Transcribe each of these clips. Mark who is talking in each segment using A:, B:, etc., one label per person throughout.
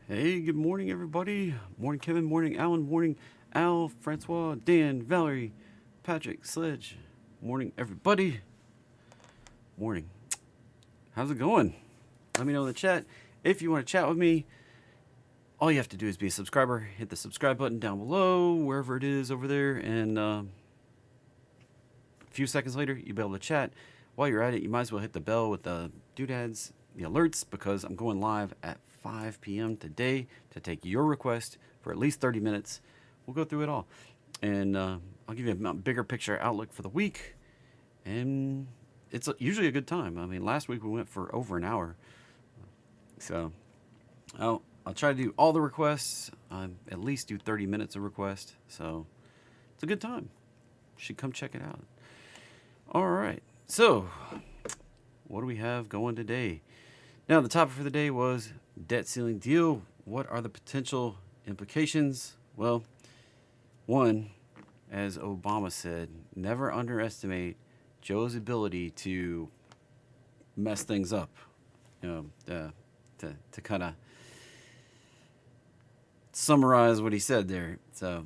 A: Hey, good morning, everybody. Morning, Kevin. Morning, Alan. Morning, Al, Francois, Dan, Valerie, Patrick, Sledge. Morning, everybody. Morning. How's it going? Let me know in the chat. If you want to chat with me, all you have to do is be a subscriber. Hit the subscribe button down below, wherever it is over there, and a few seconds later, you'll be able to chat. While you're at it, you might as well hit the bell with the doodads, the alerts, because I'm going live at 5 p.m. today to take your request for at least 30 minutes. We'll go through it all. And I'll give you a bigger picture outlook for the week. And it's usually a good time. I mean, last week we went for over an hour. So I'll try to do all the requests, at least do 30 minutes of request. So it's a good time. You should come check it out. All right. So, what do we have going today? Now, the topic for the day was debt ceiling deal. What are the potential implications? Well, one, as Obama said, never underestimate Joe's ability to mess things up. You know, to kind of summarize what he said there. So,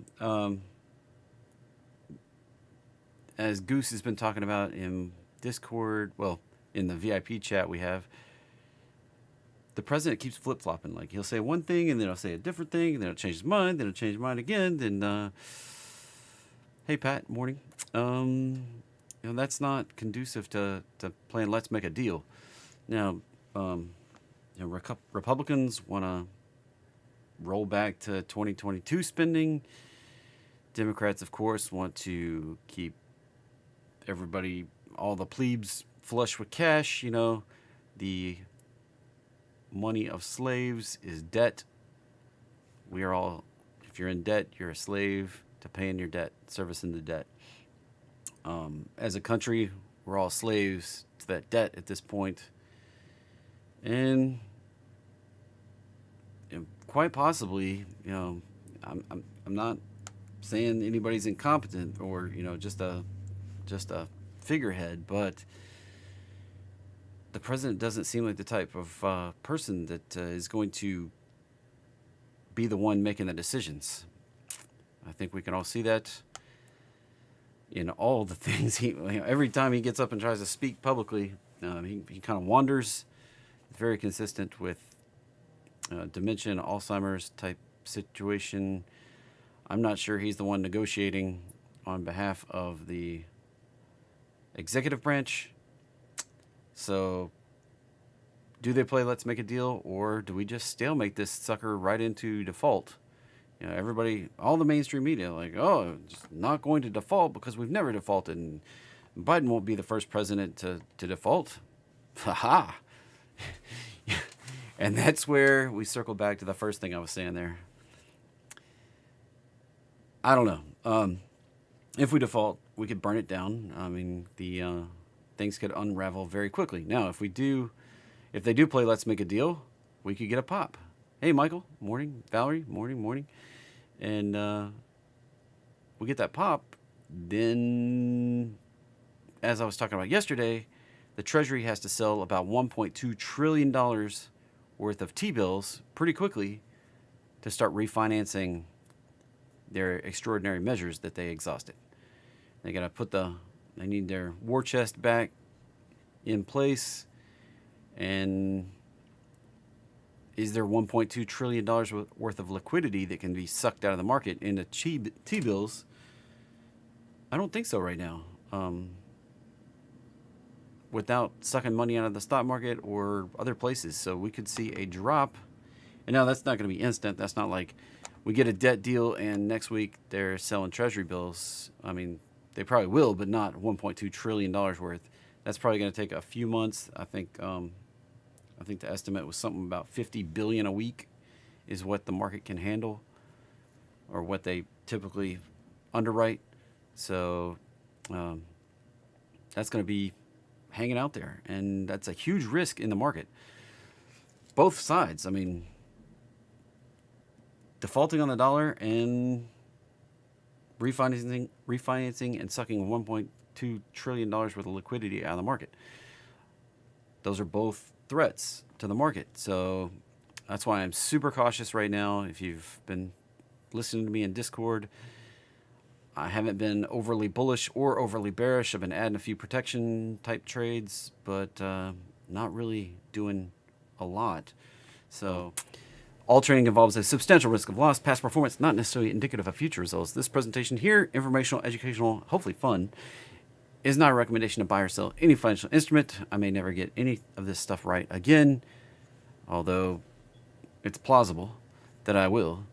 A: as Goose has been talking about in Discord, well, in the VIP chat we have, the president keeps flip flopping. Like he'll say one thing and then he'll say a different thing, and then he'll change his mind, then he'll change his mind again. Then, hey Pat, morning. That's not conducive to playing Let's Make a Deal. Now, Republicans want to roll back to 2022 spending. Democrats, of course, want to keep everybody, all the plebes, flush with cash. The money of slaves is debt. We are all, if you're in debt, you're a slave to paying your debt, servicing the debt. As a country, we're all slaves to that debt at this point. And quite possibly, I'm not saying anybody's incompetent or just a figurehead, but the president doesn't seem like the type of person that is going to be the one making the decisions. I think we can all see that in all the things every time he gets up and tries to speak publicly, he kind of wanders. It's very consistent with dementia, Alzheimer's type situation. I'm not sure he's the one negotiating on behalf of the executive branch. So, do they play Let's Make a Deal, or do we just stalemate this sucker right into default? Everybody, all the mainstream media, like, oh, it's not going to default because we've never defaulted, and Biden won't be the first president to default. Ha-ha! And that's where we circle back to the first thing I was saying there. I don't know. If we default, we could burn it down. I mean, the things could unravel very quickly. Now, if they do play Let's Make a Deal, we could get a pop. Hey, Michael, morning. Valerie, morning. And we get that pop, then, as I was talking about yesterday, the Treasury has to sell about $1.2 trillion worth of T-bills pretty quickly to start refinancing their extraordinary measures that they exhausted. They got to they need their war chest back in place. And is there $1.2 trillion worth of liquidity that can be sucked out of the market into T-bills? I don't think so right now. Without sucking money out of the stock market or other places. So we could see a drop. And now that's not going to be instant. That's not like we get a debt deal and next week they're selling treasury bills. I mean, they probably will, but not $1.2 trillion worth. That's probably going to take a few months. I think the estimate was something about 50 billion a week is what the market can handle, or what they typically underwrite. So that's going to be hanging out there, and that's a huge risk in the market. Both sides. I mean, defaulting on the dollar and refinancing and sucking $1.2 trillion worth of liquidity out of the market. Those are both threats to the market. So That's why I'm super cautious right now. If you've been listening to me in Discord, I haven't been overly bullish or overly bearish. I've been adding a few protection type trades, but not really doing a lot. So all trading involves a substantial risk of loss. Past performance not necessarily indicative of future results. This presentation here, informational, educational, hopefully fun, is not a recommendation to buy or sell any financial instrument. I may never get any of this stuff right again, although it's plausible that I will.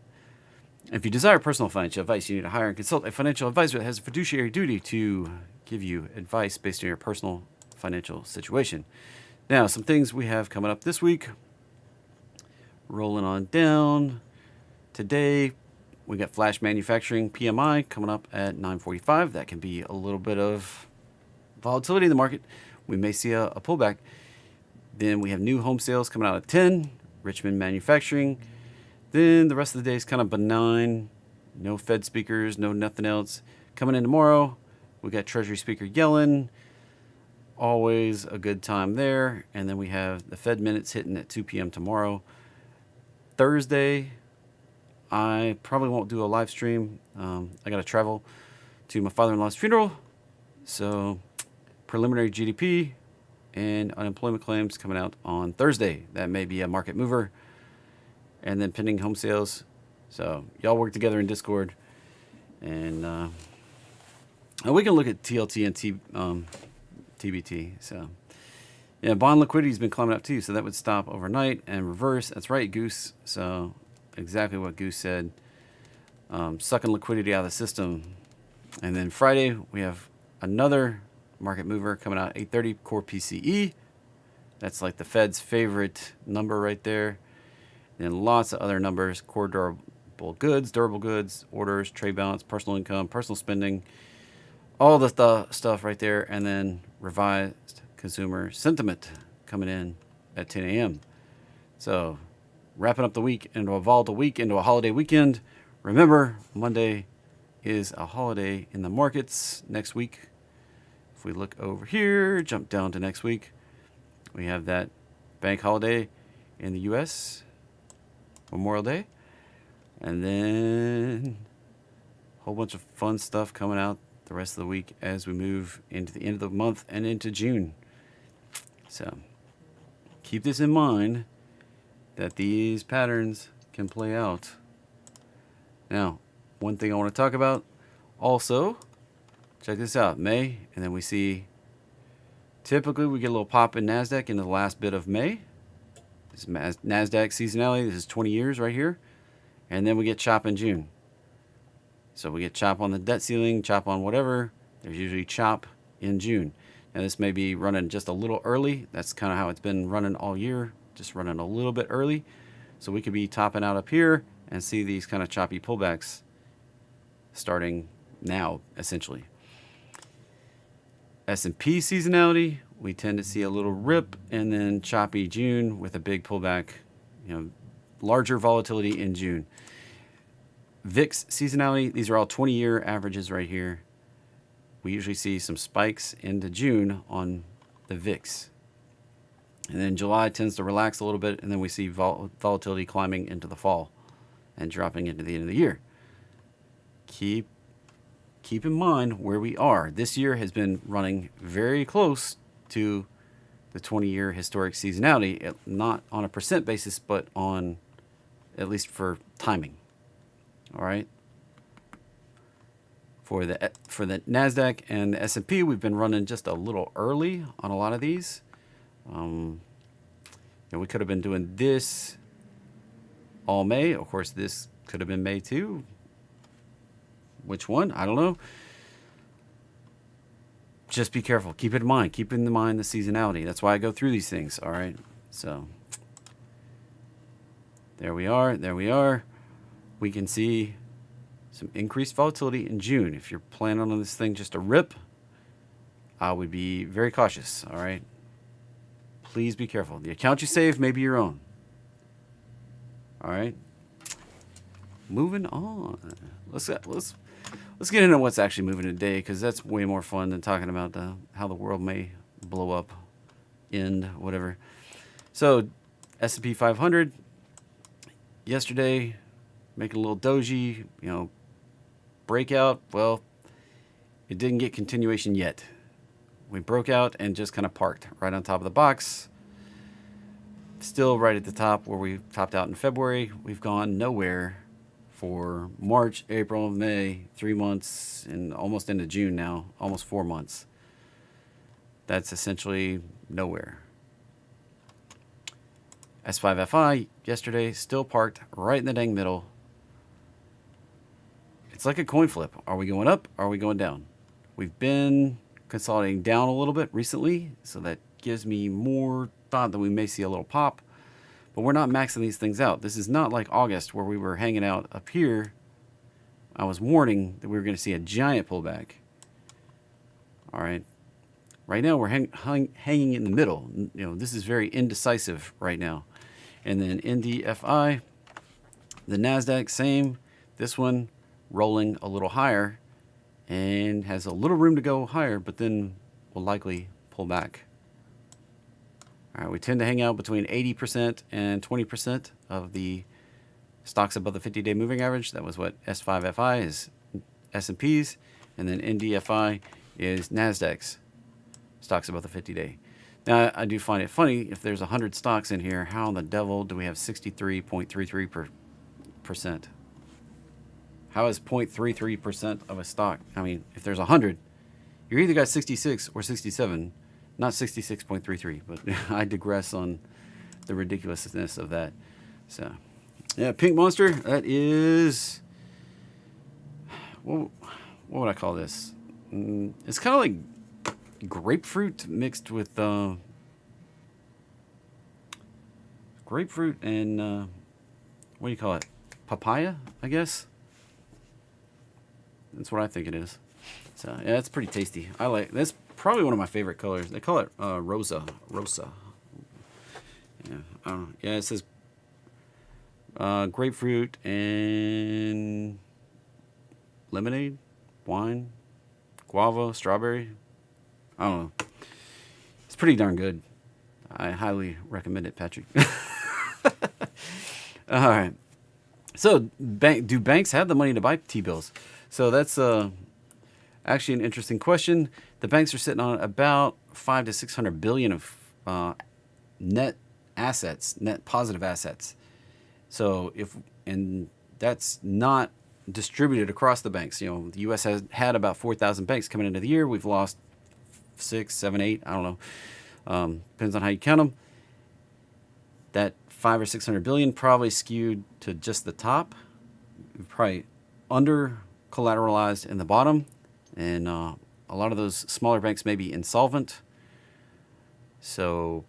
A: If you desire personal financial advice, you need to hire and consult a financial advisor that has a fiduciary duty to give you advice based on your personal financial situation. Now, some things we have coming up this week. Rolling on down. Today, we got Flash Manufacturing PMI coming up at 9:45. That can be a little bit of volatility in the market. We may see a pullback. Then we have new home sales coming out at 10. Richmond Manufacturing. Then the rest of the day is kind of benign. No Fed speakers, no nothing else. Coming in tomorrow, we got Treasury Speaker Yellen. Always a good time there. And then we have the Fed minutes hitting at 2 p.m. tomorrow. Thursday, I probably won't do a live stream. I got to travel to my father-in-law's funeral. So preliminary GDP and unemployment claims coming out on Thursday. That may be a market mover. And then pending home sales. So y'all work together in Discord, and we can look at TLT and TBT. So yeah, bond liquidity has been climbing up too. So that would stop overnight and reverse. That's right, Goose. So exactly what Goose said. Sucking liquidity out of the system. And then Friday we have another market mover coming out 8:30 core PCE. That's like the Fed's favorite number right there. And lots of other numbers, core durable goods, orders, trade balance, personal income, personal spending, all the stuff right there. And then revised consumer sentiment coming in at 10 a.m. So wrapping up the week into a volatile week, into a holiday weekend. Remember, Monday is a holiday in the markets next week. If we look over here, jump down to next week, we have that bank holiday in the U.S., Memorial Day, and then a whole bunch of fun stuff coming out the rest of the week as we move into the end of the month and into June. So keep this in mind that these patterns can play out. Now, one thing I want to talk about also, check this out, May, and then we see typically we get a little pop in NASDAQ in the last bit of May. This is NASDAQ seasonality. This is 20 years right here. And then we get chop in June. So we get chop on the debt ceiling, chop on whatever. There's usually chop in June. Now this may be running just a little early. That's kind of how it's been running all year. Just running a little bit early. So we could be topping out up here and see these kind of choppy pullbacks starting now, essentially. S&P seasonality, we tend to see a little rip and then choppy June with a big pullback, larger volatility in June. VIX seasonality, these are all 20-year averages right here. We usually see some spikes into June on the VIX. And then July tends to relax a little bit, and then we see volatility climbing into the fall and dropping into the end of the year. Keep in mind where we are. This year has been running very close to the 20-year historic seasonality, not on a percent basis, but on, at least for timing. All right. For the NASDAQ and the S&P, we've been running just a little early on a lot of these. We could have been doing this all May. Of course, this could have been May too. Which one? I don't know. Just be careful. Keep it in mind. Keep in mind the seasonality. That's why I go through these things. All right. So there we are. There we are. We can see some increased volatility in June. If you're planning on this thing just to rip, I would be very cautious. All right. Please be careful. The account you save may be your own. All right. Moving on. Let's get into what's actually moving today, because that's way more fun than talking about how the world may blow up, end, whatever. So S&P 500 yesterday, making a little doji, breakout. Well, it didn't get continuation yet. We broke out and just kind of parked right on top of the box. Still right at the top where we topped out in February. We've gone nowhere for March, April, May, 3 months, and almost into June now, almost 4 months. That's essentially nowhere. S5FI yesterday still parked right in the dang middle. It's like a coin flip. Are we going up? Are we going down? We've been consolidating down a little bit recently, so that gives me more thought that we may see a little pop. But we're not maxing these things out. This is not like August where we were hanging out up here. I was warning that we were going to see a giant pullback. All right. Right now we're hanging in the middle. This is very indecisive right now. And then NDFI, the NASDAQ, same. This one rolling a little higher and has a little room to go higher, but then will likely pull back. All right, we tend to hang out between 80% and 20% of the stocks above the 50-day moving average. That was what S5FI is, S&P's, and then NDFI is NASDAQ's stocks above the 50-day. Now, I do find it funny, if there's 100 stocks in here, how in the devil do we have 63.33%? How is 0.33% of a stock? I mean, if there's 100, you're either got 66 or 67, not 66.33, but I digress on the ridiculousness of that. So, yeah, Pink Monster, that is, what would I call this? It's kind of like grapefruit mixed with grapefruit and what do you call it? Papaya, I guess. That's what I think it is. So yeah, it's pretty tasty. I like. That's probably one of my favorite colors. They call it rosa. Yeah, I don't know. Yeah, it says grapefruit and lemonade, wine, guava, strawberry. I don't know. It's pretty darn good. I highly recommend it, Patrick. All right. So, do banks have the money to buy T-bills? So that's actually an interesting question. The banks are sitting on about 500 to 600 billion of net assets, net positive assets. So and that's not distributed across the banks. The U.S. has had about 4,000 banks coming into the year. We've lost 6, 7, 8. I don't know. Depends on how you count them. That 500 or 600 billion probably skewed to just the top. Probably under collateralized in the bottom, and a lot of those smaller banks may be insolvent. So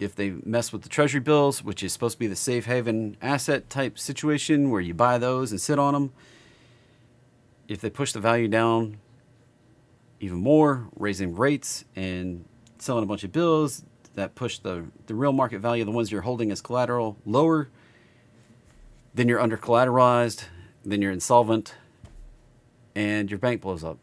A: if they mess with the treasury bills, which is supposed to be the safe haven asset type situation where you buy those and sit on them, if they push the value down even more, raising rates and selling a bunch of bills that push the real market value of the ones you're holding as collateral lower, then you're under collateralized, then you're insolvent, and your bank blows up.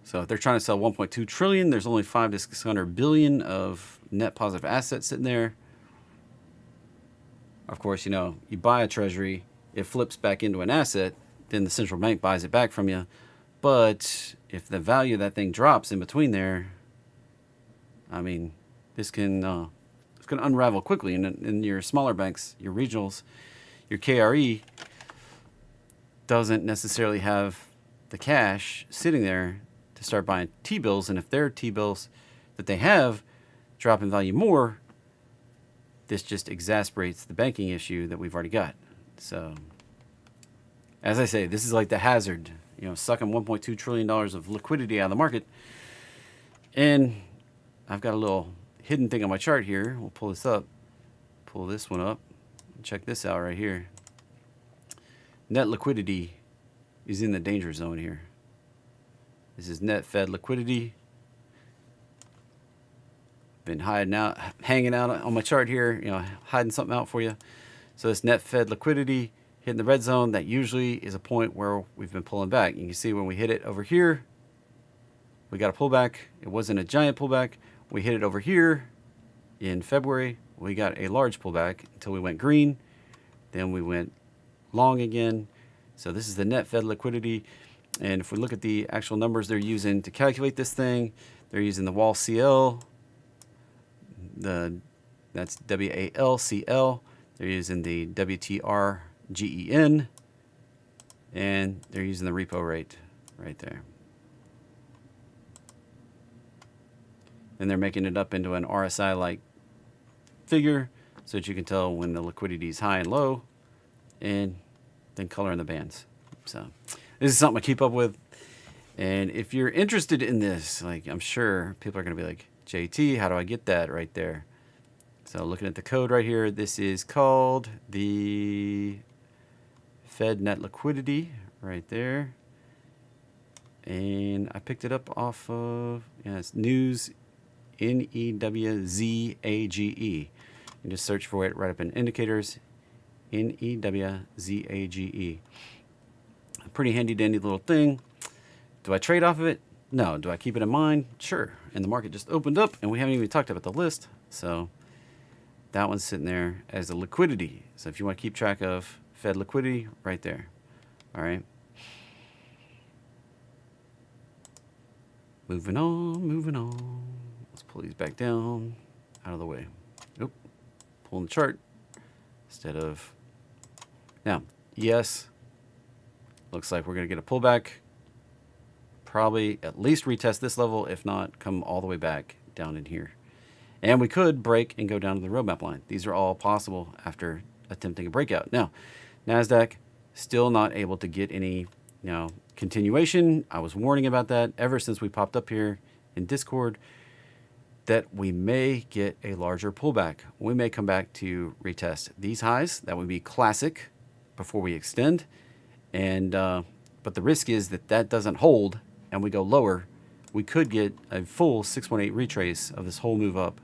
A: So if they're trying to sell 1.2 trillion, there's only 500 to 600 billion of net positive assets sitting there. Of course, you buy a treasury, it flips back into an asset, then the central bank buys it back from you. But if the value of that thing drops in between there, I mean, this can it's going to unravel quickly. And in your smaller banks, your regionals, your KRE doesn't necessarily have the cash sitting there to start buying T-bills. And if their T-bills that they have drop in value more, this just exasperates the banking issue that we've already got. So, as I say, this is like the hazard, sucking $1.2 trillion of liquidity out of the market. And I've got a little hidden thing on my chart here. We'll pull this up. Pull this one up. Check this out right here. Net liquidity is in the danger zone here. This is net Fed liquidity. Been hanging out on my chart here, hiding something out for you. So this net Fed liquidity hitting the red zone, that usually is a point where we've been pulling back. You can see when we hit it over here, we got a pullback. It wasn't a giant pullback. We hit it over here in February. we got a large pullback until we went green. Then we went long again. So this is the net Fed liquidity. And if we look at the actual numbers they're using to calculate this thing, they're using the Wall CL, that's WALCL. They're using the WTR GEN, and they're using the repo rate right there. And they're making it up into an RSI-like figure so that you can tell when the liquidity is high and low, and then color in the bands. So this is something I keep up with. And if you're interested in this, like, I'm sure people are going to be like, JT, how do I get that right there? So looking at the code right here, this is called the Fed net liquidity right there. And I picked it up off of, it's News, NEWZAGE. You just search for it right up in indicators, NEWZAGE. A pretty handy dandy little thing. Do I trade off of it? No. Do I keep it in mind? Sure. And the market just opened up and we haven't even talked about the list. So that one's sitting there as the liquidity. So if you want to keep track of Fed liquidity, right there. All right. Moving on. Let's pull these back down, out of the way. Nope. Pulling the chart instead of. Now, yes, looks like we're going to get a pullback. Probably at least retest this level, if not come all the way back down in here. And we could break and go down to the roadmap line. These are all possible after attempting a breakout. Now, NASDAQ still not able to get any, continuation. I was warning about that ever since we popped up here in Discord, that we may get a larger pullback. We may come back to retest these highs. That would be classic before we extend. And but the risk is that that doesn't hold and we go lower. We could get a full 618 retrace of this whole move up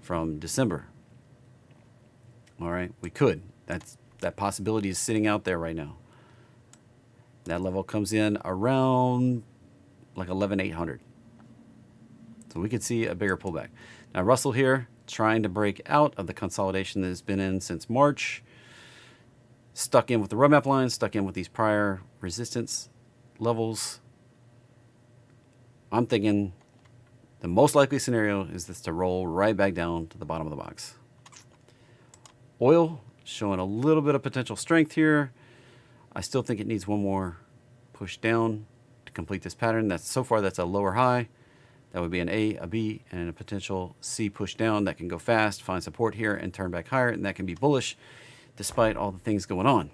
A: from December. All right, we could. That possibility is sitting out there right now. That level comes in around like 11,800. So we could see a bigger pullback. Now Russell here trying to break out of the consolidation that it's been in since March. Stuck in with the roadmap line, stuck in with these prior resistance levels. I'm thinking the most likely scenario is this to roll right back down to the bottom of the box. Oil showing a little bit of potential strength here. I still think it needs one more push down to complete this pattern. So far that's a lower high. That would be an A, a B, and a potential C push down that can go fast, find support here, and turn back higher, and that can be bullish despite all the things going on.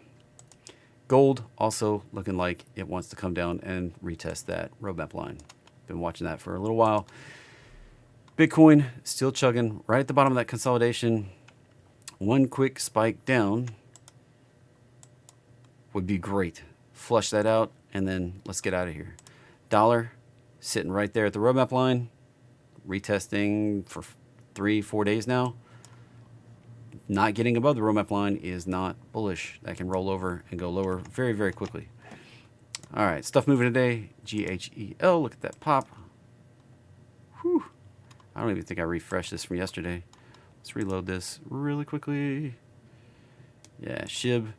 A: Gold also looking like it wants to come down and retest that roadmap line. Been watching that for a little while. Bitcoin still chugging right at the bottom of that consolidation. One quick spike down would be great. Flush that out, and then let's get out of here. Dollar sitting right there at the roadmap line, retesting for 3-4 days now. Not getting above the roadmap line is not bullish. That can roll over and go lower very, very quickly. All right, stuff moving today. GHEL, look at that pop. Whew. I don't even think I refreshed this from yesterday. Let's reload this really quickly. Yeah, SHIB.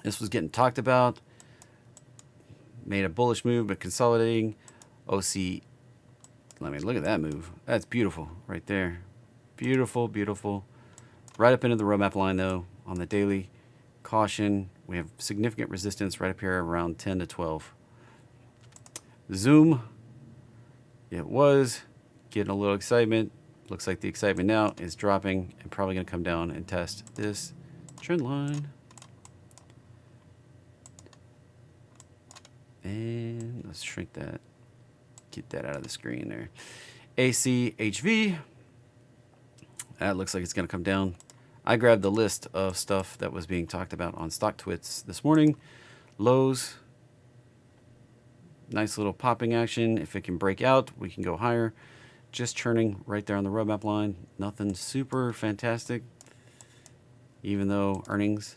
A: This was getting talked about. Made a bullish move, but consolidating. OC. Let me look at that move. That's beautiful right there. Beautiful, beautiful. Right up into the roadmap line, though, on the daily. Caution. We have significant resistance right up here around 10 to 12. Zoom. It was getting a little excitement. Looks like the excitement now is dropping and probably going to come down and test this trend line. And let's shrink that. Get that out of the screen there. ACHV. That looks like it's going to come down. I grabbed the list of stuff that was being talked about on StockTwits this morning. Lows. Nice little popping action. If it can break out, we can go higher. Just churning right there on the roadmap line. Nothing super fantastic. Even though earnings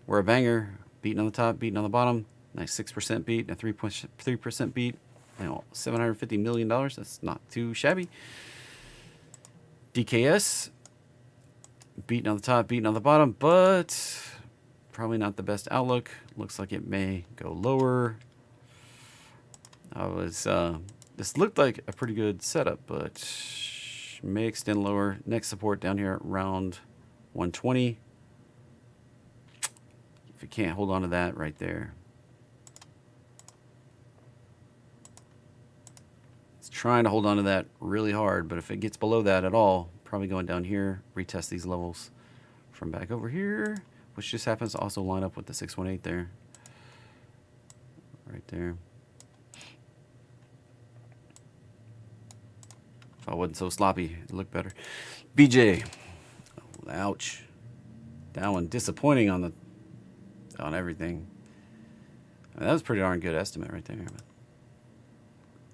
A: were a banger. Beating on the top, beating on the bottom. Nice 6% beat and a 3% beat. $750 million. That's not too shabby. DKS beating on the top, beating on the bottom, but probably not the best outlook. Looks like it may go lower. This looked like a pretty good setup, but may extend lower. Next support down here around 120. If you can't hold on to that right there. It's trying to hold on to that really hard, but if it gets below that at all, probably going down here, retest these levels from back over here, which just happens to also line up with the 618 there. Right there. If I wasn't so sloppy, it'd look better. BJ. Ouch. That one disappointing on everything. I mean, that was a pretty darn good estimate right there. But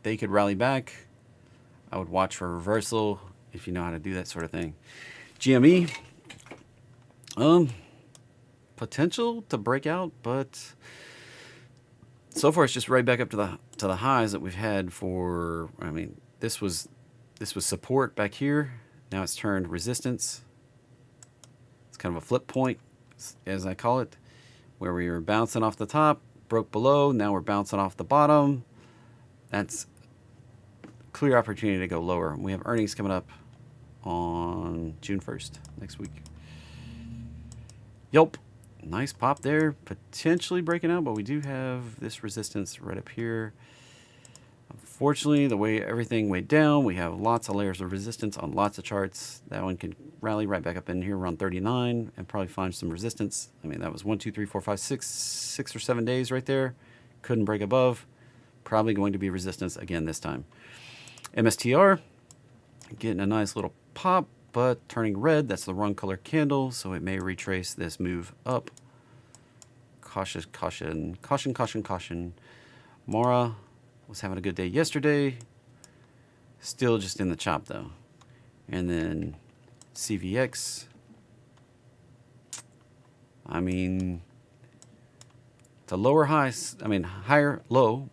A: they could rally back. I would watch for reversal if you know how to do that sort of thing. GME. Potential to break out, but so far it's just right back up to the highs that we've had for. I mean, this was support back here. Now it's turned resistance. It's kind of a flip point, as I call it, where we were bouncing off the top, broke below. Now we're bouncing off the bottom. That's clear opportunity to go lower. We have earnings coming up on June 1st, next week. Yelp, nice pop there, potentially breaking out, but we do have this resistance right up here. Unfortunately, the way everything went down, we have lots of layers of resistance on lots of charts. That one can rally right back up in here around 39 and probably find some resistance. I mean, that was 1, 2, 3, 4, 5, 6 or 7 days right there. Couldn't break above. Probably going to be resistance again this time. MSTR, getting a nice little pop, but turning red. That's the wrong color candle, so it may retrace this move up. Caution, caution, caution, caution, caution. Mora was having a good day yesterday. Still just in the chop though. And then CVX. I mean, the lower highs, I mean, higher low,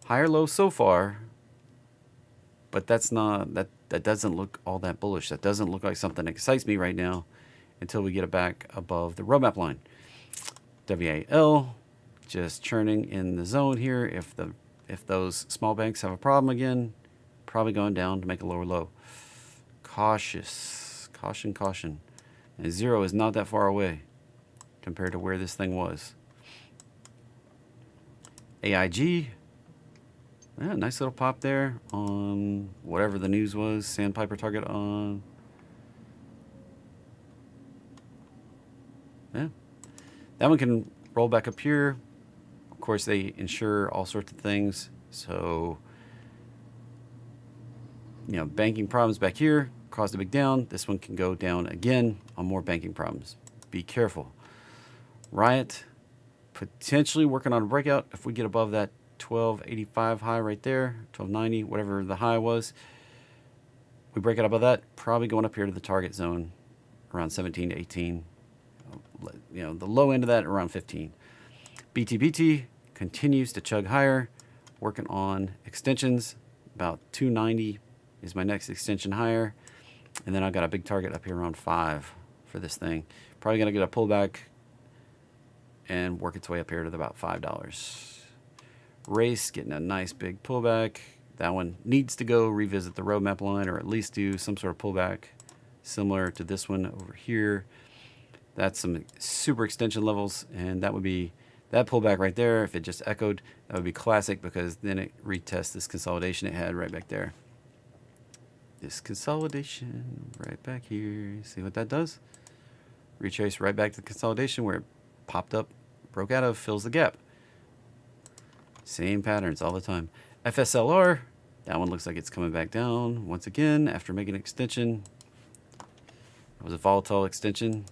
A: higher low so far, but that's not, that doesn't look all that bullish. That doesn't look like something that excites me right now until we get it back above the roadmap line. WAL, just churning in the zone here. If those small banks have a problem again, probably going down to make a lower low. Cautious, caution, caution. And 0 is not that far away compared to where this thing was. AIG, yeah, nice little pop there on whatever the news was. Sandpiper target on. Yeah, that one can roll back up here. Of course, they insure all sorts of things. So, you know, banking problems back here caused a big down. This one can go down again on more banking problems. Be careful. Riot, potentially working on a breakout. If we get above that 1285 high right there, 1290, whatever the high was, we break it above that, probably going up here to the target zone around 17 to 18. You know, the low end of that around 15. BTBT continues to chug higher, working on extensions. About 290 is my next extension higher. And then I've got a big target up here around 5 for this thing. Probably going to get a pullback and work its way up here to about $5. Race getting a nice big pullback. That one needs to go revisit the roadmap line or at least do some sort of pullback similar to this one over here. That's some super extension levels, and that would be that pullback right there. If it just echoed, that would be classic because then it retests this consolidation it had right back there. This consolidation right back here. See what that does? Retrace right back to the consolidation where it popped up, broke out of, fills the gap. Same patterns all the time. FSLR, that one looks like it's coming back down once again after making an extension. It was a volatile extension.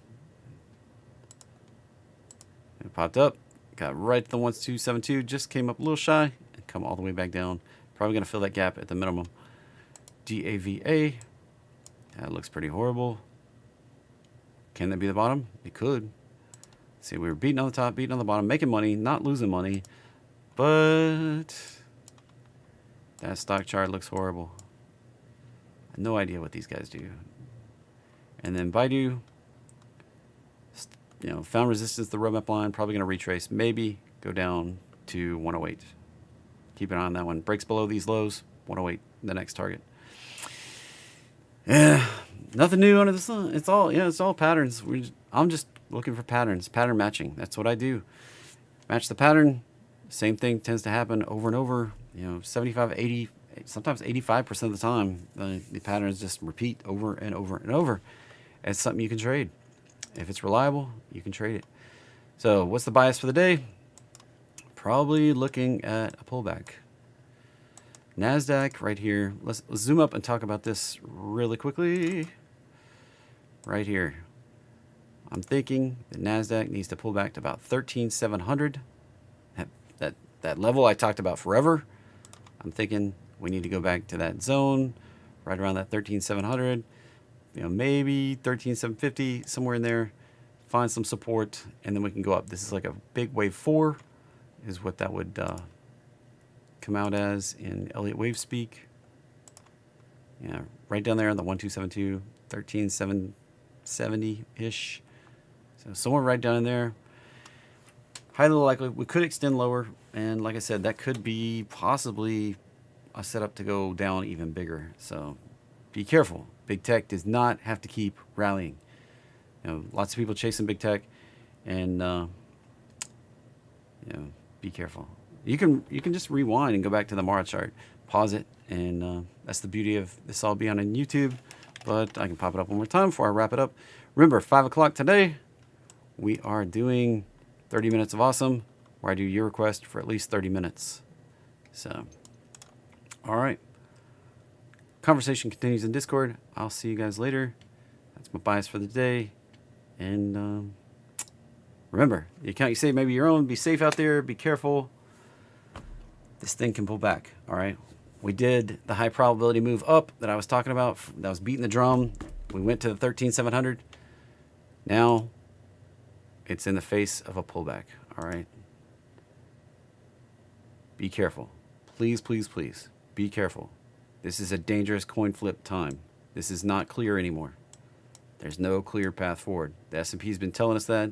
A: It popped up, got right to the 1272, just came up a little shy, and come all the way back down. Probably going to fill that gap at the minimum. DAVA, that looks pretty horrible. Can that be the bottom? It could. See, we were beating on the top, beating on the bottom, making money, not losing money, but that stock chart looks horrible. I have no idea what these guys do. And then Baidu, found resistance to the roadmap line, probably going to retrace, maybe go down to 108. Keep an eye on that one. Breaks below these lows, 108, the next target. Yeah, nothing new under the sun. It's all patterns. I'm just looking for patterns, pattern matching. That's what I do. Match the pattern. Same thing tends to happen over and over. 75, 80, sometimes 85% of the time, the patterns just repeat over and over and over. It's something you can trade. If it's reliable, you can trade it. So what's the bias for the day? Probably looking at a pullback. NASDAQ right here. Let's zoom up and talk about this really quickly. Right here. I'm thinking the NASDAQ needs to pull back to about 13,700. That level I talked about forever. I'm thinking we need to go back to that zone, right around that 13,700. Maybe 13,750, somewhere in there. Find some support, and then we can go up. This is like a big wave 4, is what that would come out as in Elliott wave speak. Yeah, right down there on the 1272, 13,770-ish. So somewhere right down in there. Highly likely we could extend lower, and like I said, that could be possibly a setup to go down even bigger. So be careful. Big tech does not have to keep rallying. Lots of people chasing big tech, and be careful. You can just rewind and go back to the Mara chart, pause it, and that's the beauty of this all being on YouTube. But I can pop it up one more time before I wrap it up. Remember, 5 o'clock today, we are doing 30 minutes of awesome, where I do your request for at least 30 minutes. So, all right. Conversation continues in Discord. I'll see you guys later. That's my bias for the day. And remember, the account you save may be your own. Be safe out there. Be careful. This thing can pull back. All right. We did the high probability move up that I was talking about. That was beating the drum. We went to the 13,700. Now it's in the face of a pullback. All right. Be careful. Please, please, please. Be careful. This is a dangerous coin flip time. This is not clear anymore. There's no clear path forward. The S&P has been telling us that.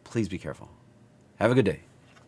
A: Please be careful. Have a good day.